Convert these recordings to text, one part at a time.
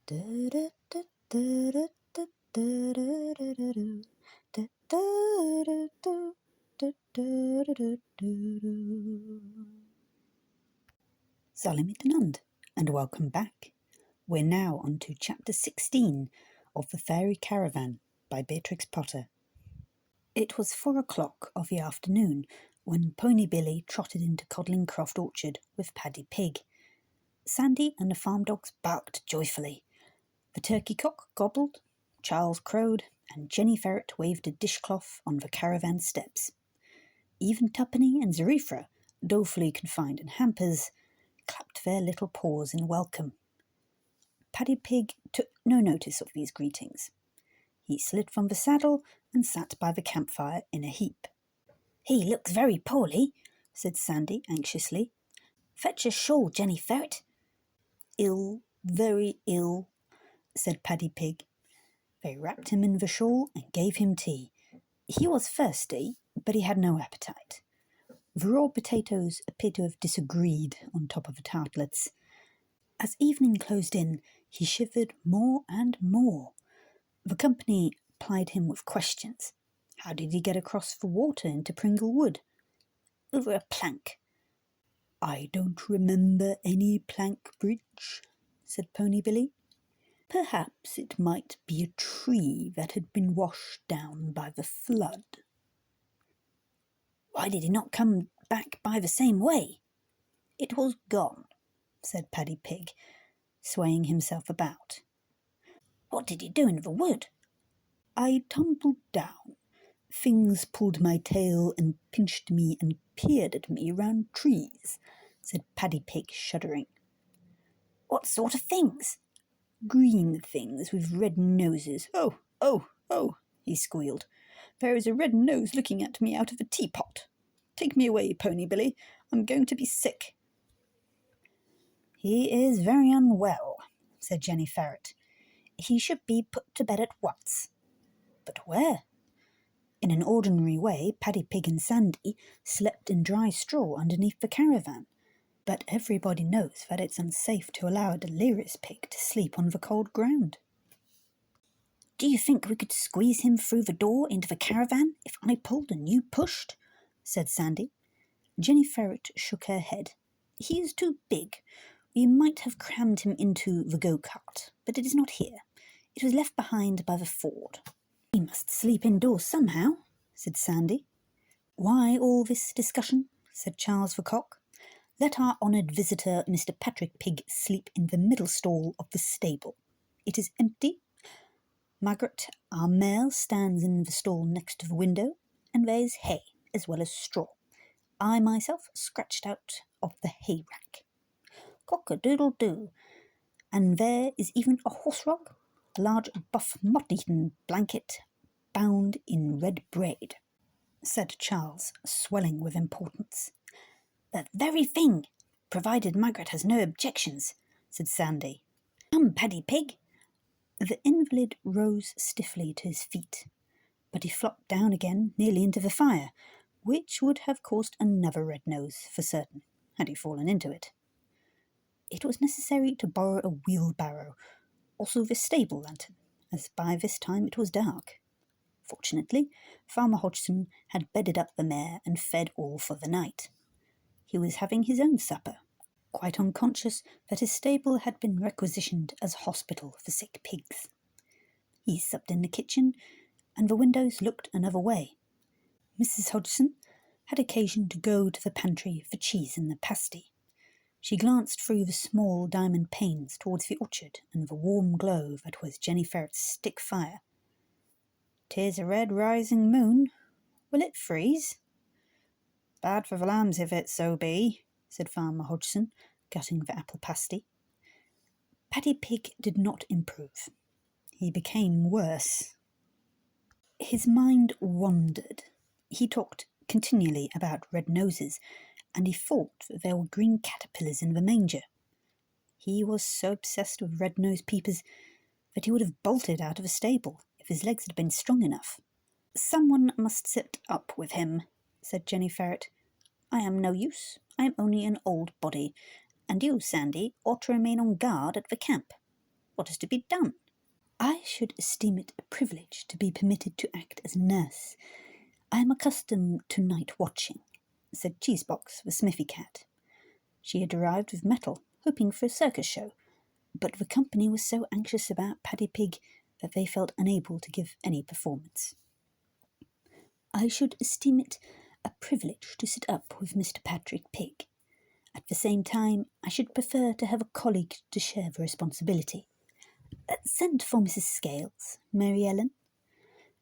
Salam miteinander, and welcome back. We're now on to chapter 16 of The Fairy Caravan by Beatrix Potter. It was 4 o'clock of the afternoon when Pony Billy trotted into Codlingcroft Orchard with Paddy Pig. Sandy and the farm dogs barked joyfully. The turkey cock gobbled, Charles crowed, and Jenny Ferret waved a dishcloth on the caravan steps. Even Tuppenny and Zarifra, dolefully confined in hampers, clapped their little paws in welcome. Paddy Pig took no notice of these greetings. He slid from the saddle and sat by the campfire in a heap. "He looks very poorly," said Sandy anxiously. "Fetch a shawl, Jenny Ferret." "Ill, very ill," said Paddy Pig. They wrapped him in the shawl and gave him tea. He was thirsty, but he had no appetite. The raw potatoes appeared to have disagreed on top of the tartlets. As evening closed in, he shivered more and more. The company plied him with questions. How did he get across the water into Pringle Wood? "Over a plank." "I don't remember any plank bridge," said Pony Billy. "Perhaps it might be a tree that had been washed down by the flood." "Why did he not come back by the same way?" "It was gone," said Paddy Pig, swaying himself about. "What did he do in the wood?" "I tumbled down. Things pulled my tail and pinched me and peered at me round trees," said Paddy Pig, shuddering. "What sort of things?" "Green things with red noses. Oh, oh, oh," he squealed. "There is a red nose looking at me out of a teapot. Take me away, Pony Billy. I'm going to be sick." "He is very unwell," said Jenny Ferret. "He should be put to bed at once." "But where?" In an ordinary way, Paddy Pig and Sandy slept in dry straw underneath the caravan, but everybody knows that it's unsafe to allow a delirious pig to sleep on the cold ground. "Do you think we could squeeze him through the door into the caravan if I pulled and you pushed?" said Sandy. Jenny Ferret shook her head. "He is too big. We might have crammed him into the go-kart, but it is not here. It was left behind by the ford." "He must sleep indoors somehow," said Sandy. "Why all this discussion?" said Charles the Cock. "Let our honoured visitor, Mr. Patrick Pig, sleep in the middle stall of the stable. It is empty. Margaret, our mare, stands in the stall next to the window, and there is hay as well as straw. I myself scratched out of the hay rack. Cock-a-doodle-doo. And there is even a horse rug, a large buff moth-eaten blanket bound in red braid," said Charles, swelling with importance. "The very thing, provided Margaret has no objections," said Sandy. "Come, Paddy Pig." The invalid rose stiffly to his feet, but he flopped down again nearly into the fire, which would have caused another red nose for certain, had he fallen into it. It was necessary to borrow a wheelbarrow, also the stable lantern, as by this time it was dark. Fortunately, Farmer Hodgson had bedded up the mare and fed all for the night. He was having his own supper, quite unconscious that his stable had been requisitioned as a hospital for sick pigs. He supped in the kitchen, and the windows looked another way. Mrs. Hodgson had occasion to go to the pantry for cheese and the pasty. She glanced through the small diamond panes towards the orchard and the warm glow that was Jenny Ferret's stick fire. "'Tis a red rising moon. Will it freeze?" "Bad for the lambs if it so be," said Farmer Hodgson, gutting the apple pasty. Paddy Pig did not improve. He became worse. His mind wandered. He talked continually about red noses, and he thought that there were green caterpillars in the manger. He was so obsessed with red-nosed peepers that he would have bolted out of a stable if his legs had been strong enough. "Someone must sit up with him," said Jenny Ferret. "I am no use. I am only an old body, and you, Sandy, ought to remain on guard at the camp. what is to be done. I should esteem it a privilege to be permitted to act as nurse. I am accustomed to night watching, said Cheesebox, the smithy cat. She had arrived with metal, hoping for a circus show, but the company was so anxious about Paddy Pig that they felt unable to give any performance. I should esteem it a privilege to sit up with Mr. Patrick Pig. At the same time, I should prefer to have a colleague to share the responsibility. Send for Mrs. Scales, Mary Ellen.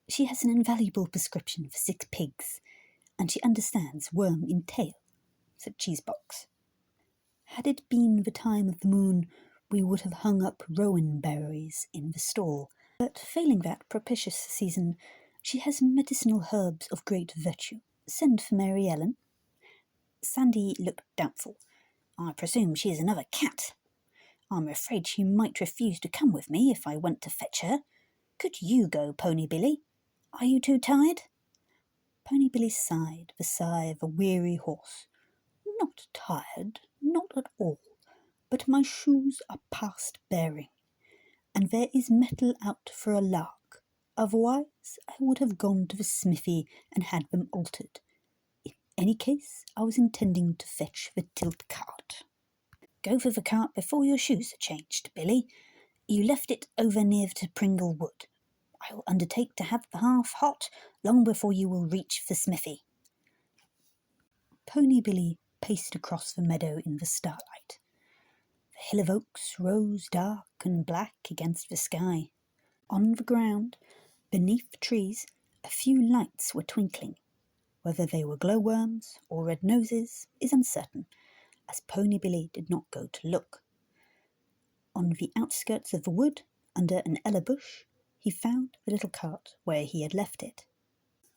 She has an invaluable prescription for sick pigs, and she understands worm in tail, said Cheesebox. Had it been the time of the moon, we would have hung up rowan berries in the stall, but failing that propitious season, she has medicinal herbs of great virtue. Send for Mary Ellen. Sandy looked doubtful. I presume she is another cat. I'm afraid she might refuse to come with me if I went to fetch her. Could you go, Pony Billy? Are you too tired? Pony Billy sighed, the sigh of a weary horse. Not tired, not at all, but my shoes are past bearing, and there is metal out for a lark. Otherwise, I would have gone to the smithy and had them altered. In any case, I was intending to fetch the tilt cart. Go for the cart before your shoes are changed, Billy. You left it over near to Pringle Wood. I will undertake to have the half hot long before you will reach the smithy. Pony Billy paced across the meadow in the starlight. The hill of oaks rose dark and black against the sky. On the ground, beneath the trees, a few lights were twinkling. Whether they were glowworms or red noses is uncertain, as Pony Billy did not go to look. On the outskirts of the wood, under an elder bush, he found the little cart where he had left it.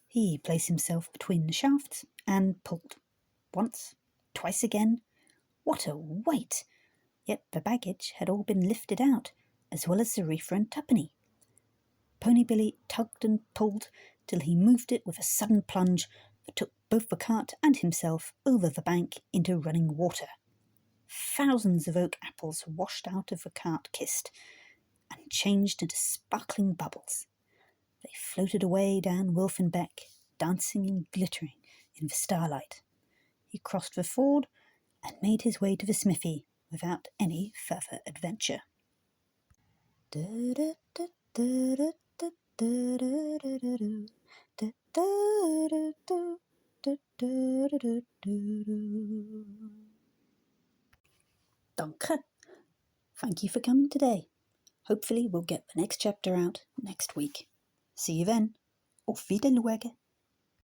He placed himself between the shafts and pulled. Once, twice again. What a weight! Yet the baggage had all been lifted out, as well as the reefer and tuppenny. Pony Billy tugged and pulled till he moved it with a sudden plunge that took both the cart and himself over the bank into running water. Thousands of oak apples washed out of the cart kist and changed into sparkling bubbles. They floated away down Wilfin Beck, dancing and glittering in the starlight. He crossed the ford and made his way to the smithy without any further adventure. Danke. Thank you for coming today. Hopefully we'll get the next chapter out next week. See you then. Auf Wiedersehen.